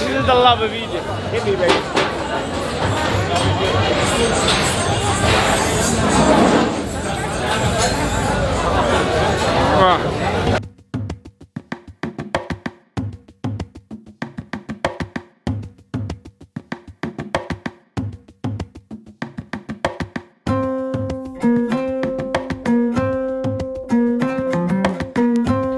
This is the love of Egypt. Hit me, baby.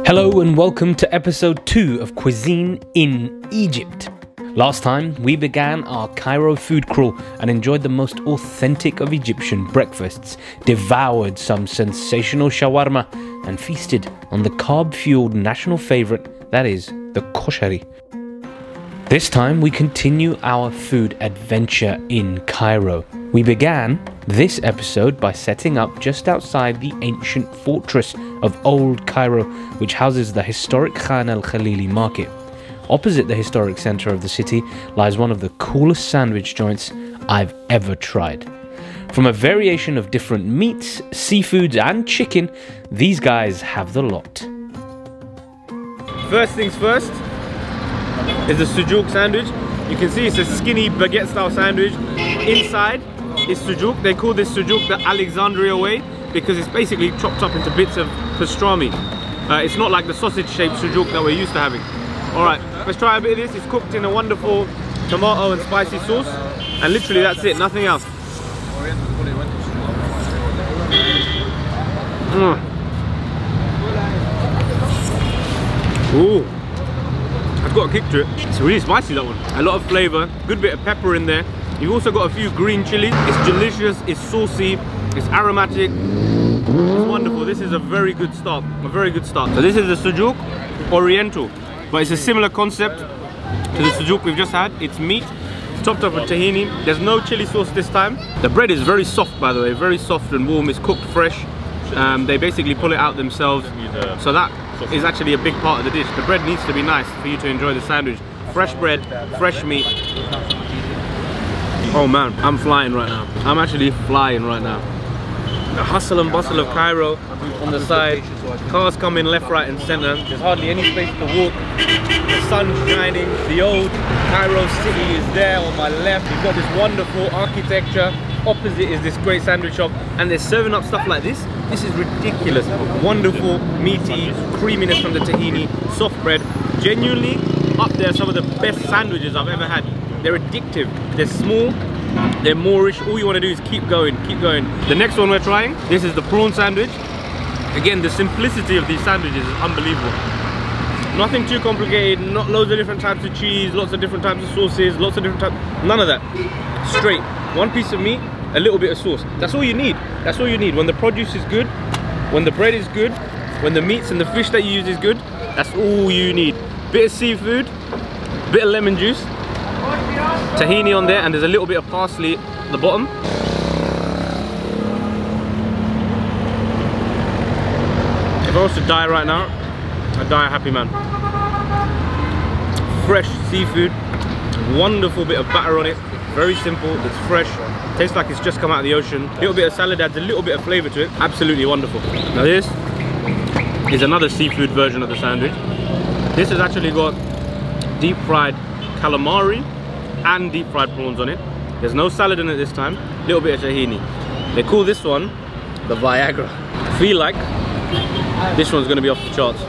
Hello and welcome to episode 2 of Cuisine in Egypt. Last time we began our Cairo food crawl and enjoyed the most authentic of Egyptian breakfasts, devoured some sensational shawarma and feasted on the carb-fueled national favourite, that is, the koshari. This time we continue our food adventure in Cairo. We began this episode by setting up just outside the ancient fortress of Old Cairo, which houses the historic Khan al-Khalili market. Opposite the historic centre of the city lies one of the coolest sandwich joints I've ever tried. From a variation of different meats, seafoods and chicken, these guys have the lot. First things first is the Sujook Sandwich. You can see it's a skinny baguette style sandwich. Inside is Sujuk. They call this Sujuk the Alexandria way because it's basically chopped up into bits of pastrami. It's not like the sausage shaped Sujuk that we're used to having. Alright, let's try a bit of this. It's cooked in a wonderful tomato and spicy sauce, and literally that's it, nothing else. Ooh, I've got a kick to it. It's really spicy, that one. A lot of flavour, good bit of pepper in there. You've also got a few green chilies. It's delicious, it's saucy, it's aromatic. It's wonderful. This is a very good start, a very good start. So this is the Sujuk Oriental, but it's a similar concept to the Sujuk we've just had. It's meat, it's topped up with tahini. There's no chili sauce this time. The bread is very soft, by the way, very soft and warm. It's cooked fresh. They basically pull it out themselves. So that is actually a big part of the dish. The bread needs to be nice for you to enjoy the sandwich. Fresh bread, fresh meat. Oh man, I'm flying right now. I'm actually flying right now. The hustle and bustle of Cairo on the side. Cars coming left, right and centre. There's hardly any space to walk. The sun's shining. The old Cairo city is there on my left. You've got this wonderful architecture. Opposite is this great sandwich shop. And they're serving up stuff like this. This is ridiculous. Wonderful, meaty, creaminess from the tahini, soft bread. Genuinely up there, some of the best sandwiches I've ever had. They're addictive, they're small, they're Moorish. All you want to do is keep going, keep going. The next one we're trying, this is the prawn sandwich. Again, the simplicity of these sandwiches is unbelievable. Nothing too complicated, not loads of different types of cheese, lots of different types of sauces, lots of different types, none of that. Straight, one piece of meat, a little bit of sauce. That's all you need, that's all you need. When the produce is good, when the bread is good, when the meats and the fish that you use is good, that's all you need. Bit of seafood, bit of lemon juice, tahini on there, and there's a little bit of parsley at the bottom. If I was to die right now, I'd die a happy man. Fresh seafood, wonderful bit of batter on it, very simple, it's fresh, tastes like it's just come out of the ocean. A little bit of salad adds a little bit of flavour to it, absolutely wonderful. Now this is another seafood version of the sandwich. This has actually got deep fried calamari and deep fried prawns on it. There's no salad in it this time. A little bit of tahini. They call this one the Viagra. I feel like this one's going to be off the charts.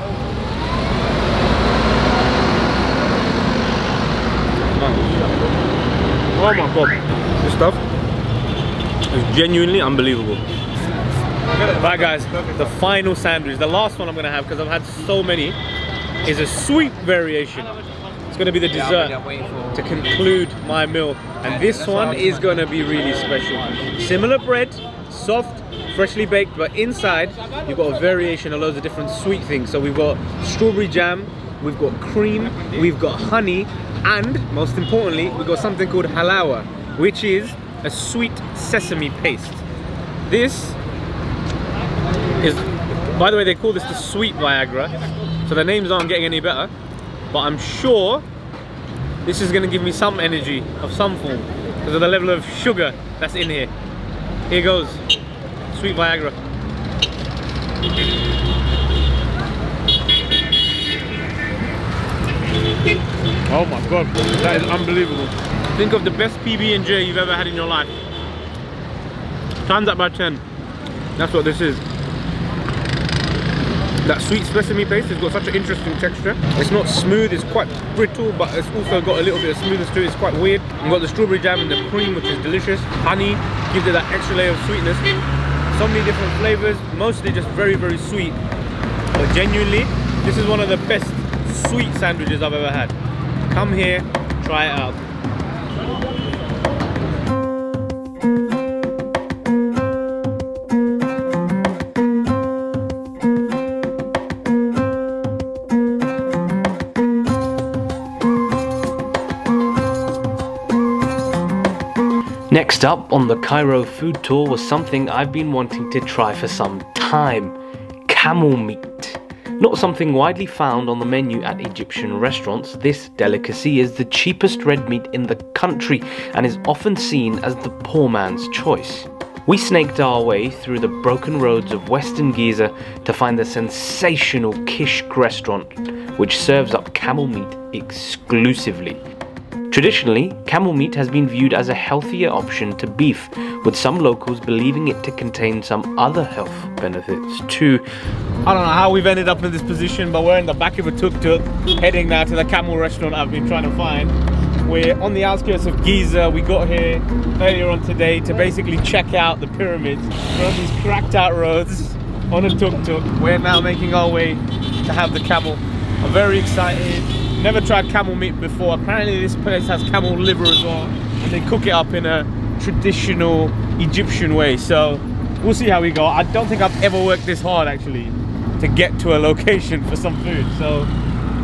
Oh my god, this stuff is genuinely unbelievable. Right guys, the final sandwich, the last one I'm going to have because I've had so many, is a sweet variation. It's going to be the dessert to conclude my meal, and this one is going to be really special. Similar bread, soft, freshly baked, but inside you've got a variation of loads of different sweet things. So we've got strawberry jam, we've got cream, we've got honey, and most importantly we've got something called halawa, which is a sweet sesame paste. This is, by the way, they call this the sweet Viagra, so the names aren't getting any better, but I'm sure this is going to give me some energy of some form because of the level of sugar that's in here. Here goes, sweet Viagra. Oh my god, that is unbelievable. Think of the best PB&J you've ever had in your life. Times that by 10. That's what this is. That sweet sesame paste has got such an interesting texture. It's not smooth, it's quite brittle, but it's also got a little bit of smoothness to it. It's quite weird. You've got the strawberry jam and the cream, which is delicious. Honey gives it that extra layer of sweetness. So many different flavors, mostly just very, very sweet. But genuinely, this is one of the best sweet sandwiches I've ever had. Come here, try it out. Next up on the Cairo food tour was something I've been wanting to try for some time: camel meat. Not something widely found on the menu at Egyptian restaurants, this delicacy is the cheapest red meat in the country and is often seen as the poor man's choice. We snaked our way through the broken roads of Western Giza to find the sensational Kishk restaurant, which serves up camel meat exclusively. Traditionally, camel meat has been viewed as a healthier option to beef, with some locals believing it to contain some other health benefits too. I don't know how we've ended up in this position, but we're in the back of a tuk-tuk, heading now to the camel restaurant I've been trying to find. We're on the outskirts of Giza. We got here earlier on today to basically check out the pyramids. We're on these cracked out roads on a tuk-tuk. We're now making our way to have the camel. I'm very excited. Never tried camel meat before. Apparently this place has camel liver as well, and they cook it up in a traditional Egyptian way. So we'll see how we go. I don't think I've ever worked this hard actually to get to a location for some food. So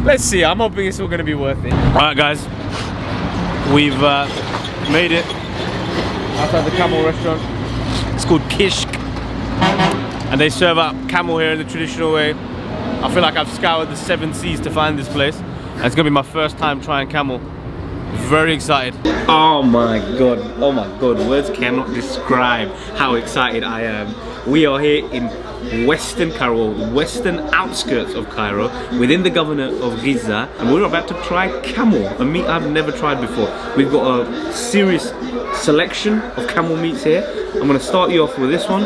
let's see. I'm hoping it's all going to be worth it. All right, guys, we've made it outside the camel restaurant. It's called Kishk, and they serve up camel here in the traditional way. I feel like I've scoured the 7 seas to find this place. It's gonna be my first time trying camel. Very excited. Oh my god, words cannot describe how excited I am. We are here in Western Cairo, western outskirts of Cairo, within the governor of Giza, and we're about to try camel, a meat I've never tried before. We've got a serious selection of camel meats here. I'm gonna start you off with this one.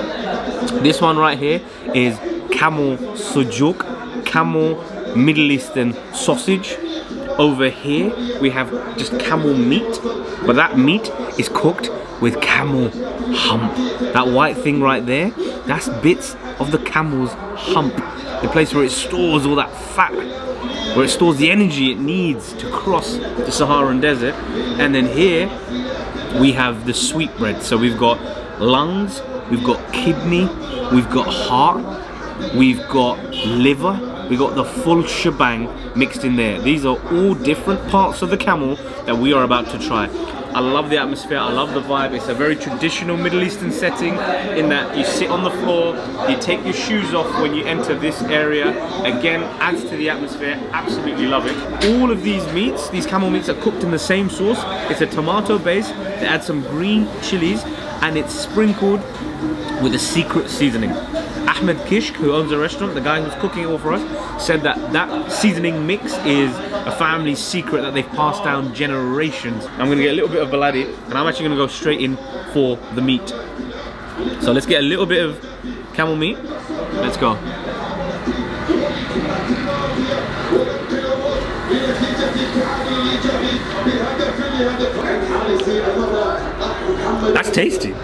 This one right here is Camel Sujuk, camel Middle Eastern sausage. Over here we have just camel meat, but that meat is cooked with camel hump. That white thing right there, that's bits of the camel's hump, the place where it stores all that fat, where it stores the energy it needs to cross the Saharan desert. And then here we have the sweetbread. So we've got lungs, we've got kidney, we've got heart, we've got liver, we got the full shebang mixed in there. These are all different parts of the camel that we are about to try. I love the atmosphere, I love the vibe. It's a very traditional Middle Eastern setting in that you sit on the floor, you take your shoes off when you enter this area. Again, adds to the atmosphere, absolutely love it. All of these meats, these camel meats, are cooked in the same sauce. It's a tomato base, they add some green chilies, and it's sprinkled with a secret seasoning. Ahmed Kishk, who owns the restaurant, the guy who's cooking it all for us, said that that seasoning mix is a family secret that they've passed down generations. I'm gonna get a little bit of baladi, and I'm actually gonna go straight in for the meat. So let's get a little bit of camel meat. Let's go. That's tasty.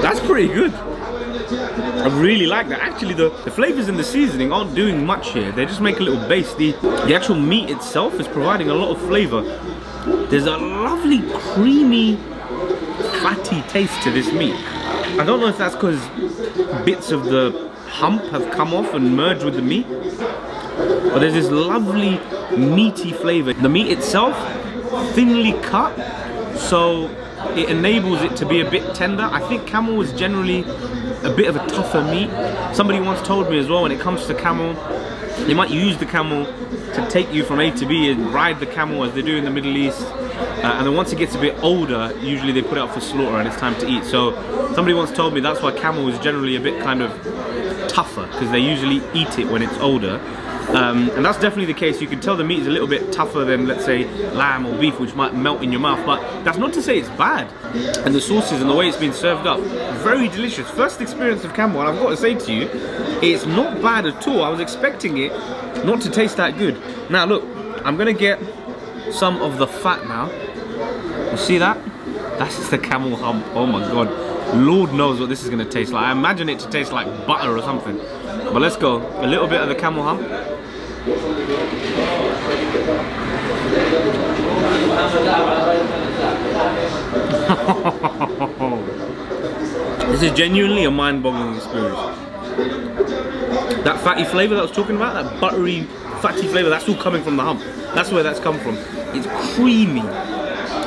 That's pretty good. I really like that. Actually, the flavors in the seasoning aren't doing much here. They just make a little base. The actual meat itself is providing a lot of flavor. There's a lovely, creamy, fatty taste to this meat. I don't know if that's because bits of the hump have come off and merged with the meat, but there's this lovely, meaty flavor. The meat itself, thinly cut, so it enables it to be a bit tender. I think camel is generally a bit of a tougher meat. Somebody once told me as well, when it comes to camel, they might use the camel to take you from A to B and ride the camel as they do in the Middle East. And then once it gets a bit older, usually they put it up for slaughter and it's time to eat. So somebody once told me that's why camel is generally a bit kind of tougher, because they usually eat it when it's older. And that's definitely the case. You can tell the meat is a little bit tougher than, let's say, lamb or beef, which might melt in your mouth, but that's not to say it's bad. And the sauces and the way it's been served up, very delicious. First experience of camel, and I've got to say to you, it's not bad at all. I was expecting it not to taste that good. Now look, I'm gonna get some of the fat now. You see that? That's the camel hump. Oh my god. Lord knows what this is gonna taste like. I imagine it to taste like butter or something. But let's go. A little bit of the camel hump. This is genuinely a mind-boggling experience. That fatty flavour that I was talking about, that buttery, fatty flavour, that's all coming from the hump. That's where that's come from. It's creamy.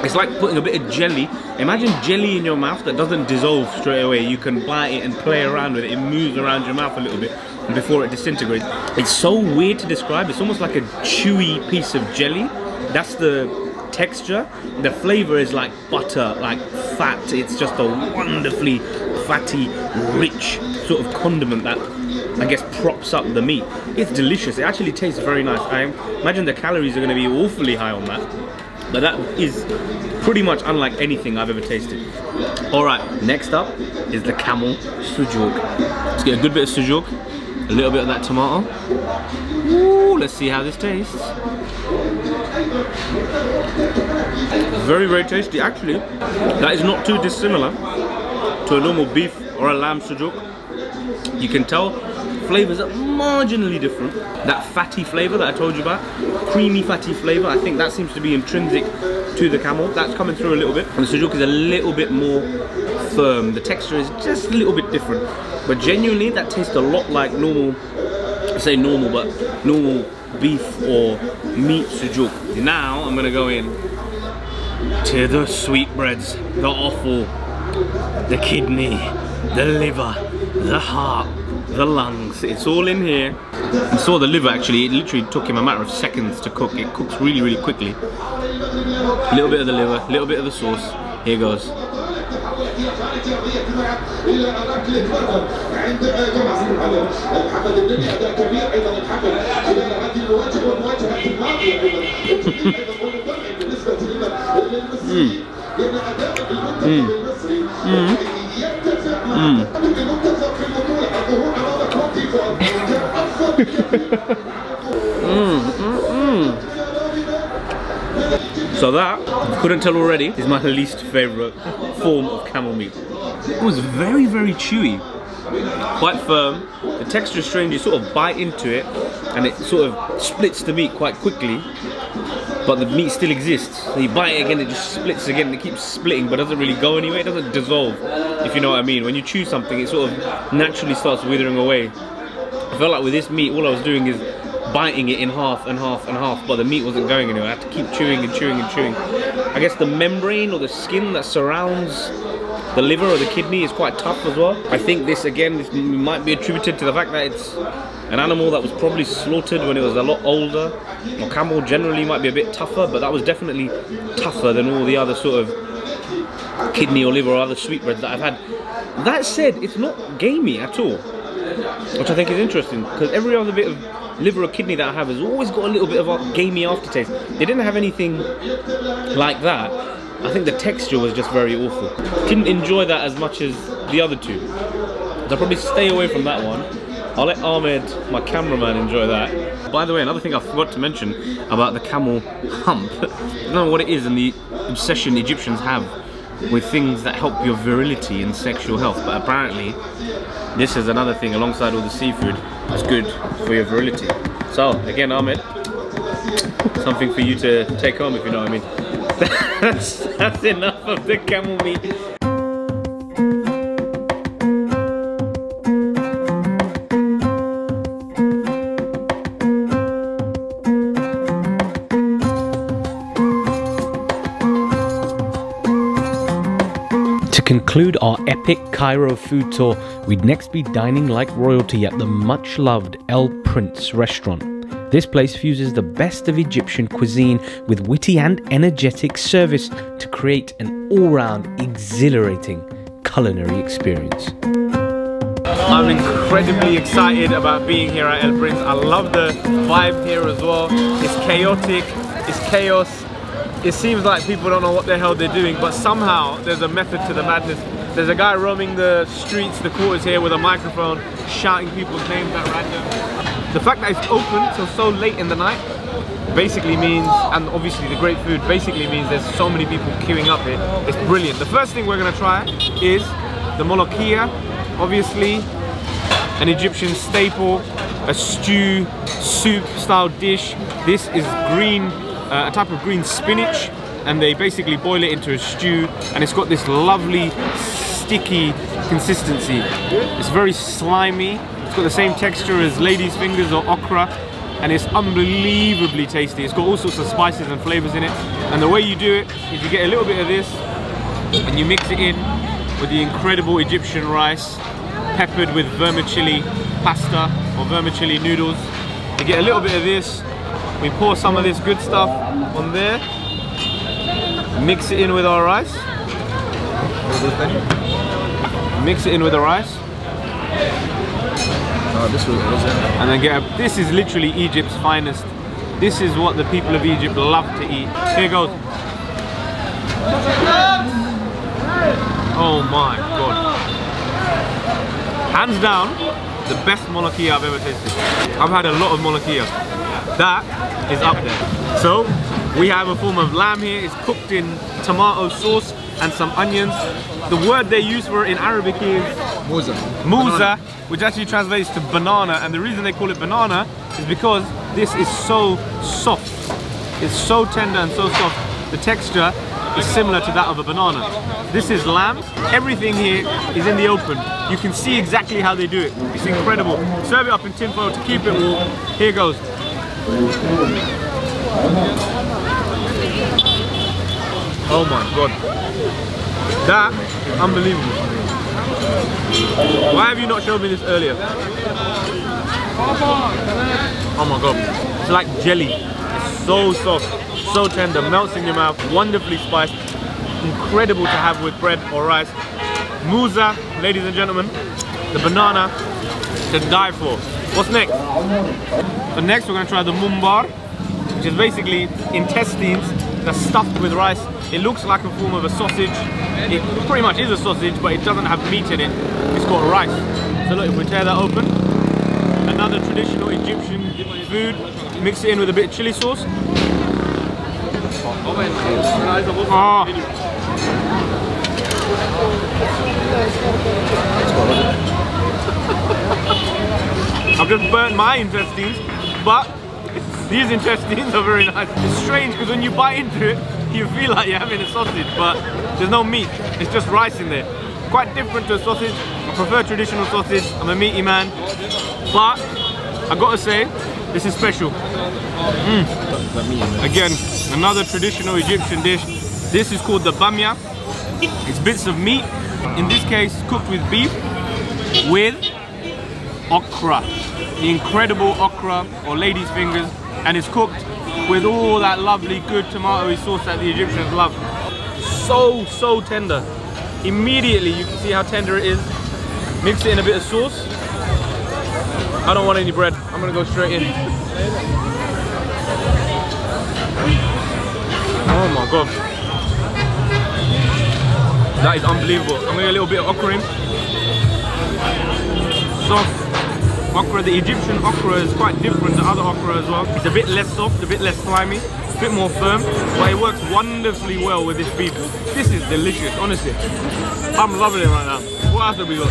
It's like putting a bit of jelly. Imagine jelly in your mouth that doesn't dissolve straight away. You can bite it and play around with it. It moves around your mouth a little bit before it disintegrates. It's so weird to describe. It's almost like a chewy piece of jelly. That's the texture. The flavour is like butter, like fat. It's just a wonderfully fatty, rich sort of condiment that, I guess, props up the meat. It's delicious. It actually tastes very nice. I imagine the calories are going to be awfully high on that. But that is pretty much unlike anything I've ever tasted. Alright, next up is the Camel Sujuk. Let's get a good bit of Sujuk, a little bit of that tomato. Ooh, let's see how this tastes. Very, very tasty. Actually, that is not too dissimilar to a normal beef or a lamb Sujuk. You can tell flavors are marginally different. That fatty flavor that I told you about, creamy fatty flavor, I think that seems to be intrinsic to the camel. That's coming through a little bit. And the Sujuk is a little bit more firm. The texture is just a little bit different. But genuinely, that tastes a lot like normal, I say normal, but normal beef or meat Sujuk. Now, I'm gonna go in to the sweetbreads, the offal, the kidney, the liver, the heart, the lungs. It's all in here. I saw the liver actually, it literally took him a matter of seconds to cook. It cooks really, really quickly. A little bit of the liver, a little bit of the sauce. Here goes. So that, if you couldn't tell already, is my least favourite form of camel meat. It was very, very chewy, quite firm. The texture is strange. You sort of bite into it and it sort of splits the meat quite quickly, but the meat still exists. So you bite it again, it just splits again, and it keeps splitting but doesn't really go anywhere. It doesn't dissolve, if you know what I mean. When you chew something, it sort of naturally starts withering away. I felt like with this meat, all I was doing is biting it in half and half and half, but the meat wasn't going anywhere. I had to keep chewing and chewing and chewing. I guess the membrane or the skin that surrounds the liver or the kidney is quite tough as well. I think this, again, this might be attributed to the fact that it's an animal that was probably slaughtered when it was a lot older. Or camel generally might be a bit tougher, but that was definitely tougher than all the other sort of kidney or liver or other sweetbreads that I've had. That said, it's not gamey at all, which I think is interesting, because every other bit of liver or kidney that I have has always got a little bit of a gamey aftertaste. They didn't have anything like that. I think the texture was just very awful. Didn't enjoy that as much as the other two. So I'll probably stay away from that one. I'll let Ahmed, my cameraman, enjoy that. By the way, another thing I forgot to mention about the camel hump. I don't know what it is and the obsession Egyptians have with things that help your virility and sexual health, but apparently this is another thing alongside all the seafood that's good for your virility. So again, Ahmed, something for you to take home, if you know what I mean. That's enough of the camel meat. To conclude our epic Cairo food tour, we'd next be dining like royalty at the much-loved El Prince restaurant. This place fuses the best of Egyptian cuisine with witty and energetic service to create an all-round exhilarating culinary experience. I'm incredibly excited about being here at El Prince. I love the vibe here as well. It's chaotic, it's chaos. It seems like people don't know what the hell they're doing, but somehow there's a method to the madness. There's a guy roaming the streets, the quarters here with a microphone, shouting people's names at random. The fact that it's open till so late in the night basically means, and obviously the great food basically means there's so many people queuing up here. It's brilliant. The first thing we're gonna try is the Molokia, obviously an Egyptian staple, a stew, soup style dish. This is green, a type of green spinach, and they basically boil it into a stew, and it's got this lovely sticky consistency. It's very slimy. It's got the same texture as ladies' fingers or okra, and it's unbelievably tasty. It's got all sorts of spices and flavors in it, and the way you do it is you get a little bit of this and you mix it in with the incredible Egyptian rice, peppered with vermicelli pasta or vermicelli noodles. You get a little bit of this, we pour some of this good stuff on there, mix it in with our rice, mix it in with the rice, and then get a, this is literally Egypt's finest. This is what the people of Egypt love to eat. Here goes. Oh my god. Hands down, the best Molokia I've ever tasted. I've had a lot of Molokia. That is up there. So, we have a form of lamb here. It's cooked in tomato sauce and some onions. The word they use for it in Arabic is Musa, which actually translates to banana. And the reason they call it banana is because this is so soft. It's so tender and so soft. The texture is similar to that of a banana. This is lamb. Everything here is in the open. You can see exactly how they do it. It's incredible. Serve it up in tin foil to keep it warm. Here goes. Oh my god. That, unbelievable. Why have you not showed me this earlier? Oh my god. It's like jelly. It's so soft, so tender, melts in your mouth, wonderfully spiced, incredible to have with bread or rice. Musa, ladies and gentlemen, the banana to die for. What's next? So next we're going to try the Mumbar, which is basically intestines that's stuffed with rice. It looks like a form of a sausage. It pretty much is a sausage, but it doesn't have meat in it. It's got rice. So look, if we tear that open, another traditional Egyptian food, mix it in with a bit of chili sauce. Oh. I've just burnt my intestines, but these intestines are very nice. It's strange because when you bite into it, you feel like you're having a sausage, but there's no meat. It's just rice in there. Quite different to a sausage. I prefer traditional sausage. I'm a meaty man, but I gotta say, this is special. Again, another traditional Egyptian dish. This is called the Bamyak. It's bits of meat, in this case cooked with beef, with okra. The incredible okra, or lady's fingers, and it's cooked with all that lovely good tomatoey sauce that the Egyptians love. So tender. Immediately you can see how tender it is. Mix it in a bit of sauce. I don't want any bread. I'm gonna go straight in. Oh my god. That is unbelievable. I'm gonna get a little bit of okra in. Soft. Okra, the Egyptian okra is quite different to other okra as well. It's a bit less soft, a bit less slimy, a bit more firm, but it works wonderfully well with this beef. This is delicious, honestly. I'm loving it right now. What else have we got?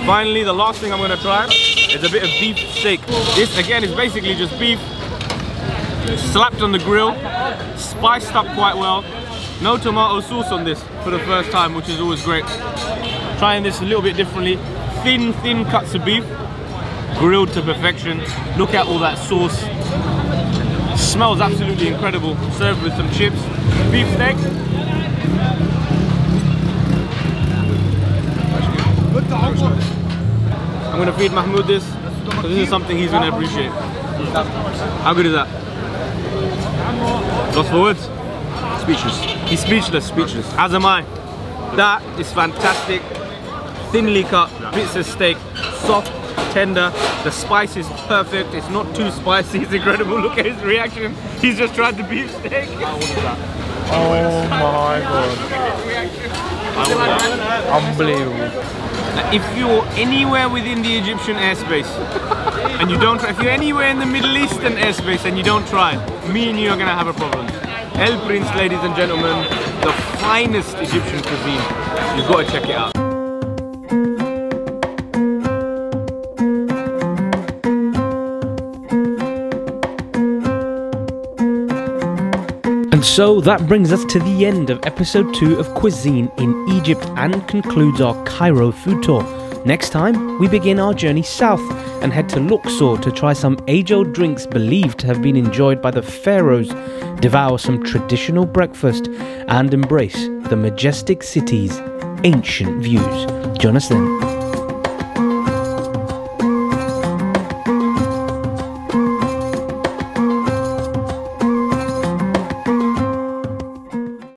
Finally, the last thing I'm gonna try is a bit of beef steak. This again is basically just beef slapped on the grill, spiced up quite well. No tomato sauce on this for the first time, which is always great. Trying this a little bit differently. Thin cuts of beef, grilled to perfection. Look at all that sauce. Smells absolutely incredible. Served with some chips. Beef steak. I'm gonna feed Mahmoud this, so this is something he's gonna appreciate. How good is that? Lost for words? Speechless. He's speechless. As am I. That is fantastic. thinly cut bits of steak, soft, tender. The spice is perfect. It's not too spicy. It's incredible. Look at his reaction. He's just tried the beef steak. Oh my god. Unbelievable. If you're anywhere within the Egyptian airspace and you don't try, if you're anywhere in the Middle Eastern airspace and you don't try, me and you are gonna have a problem. El Prince, ladies and gentlemen, the finest Egyptian cuisine. You've got to check it out. And so that brings us to the end of episode 2 of Cuisine in Egypt and concludes our Cairo food tour. Next time, we begin our journey south and head to Luxor to try some age-old drinks believed to have been enjoyed by the pharaohs, devour some traditional breakfast, and embrace the majestic city's ancient views. Join us then.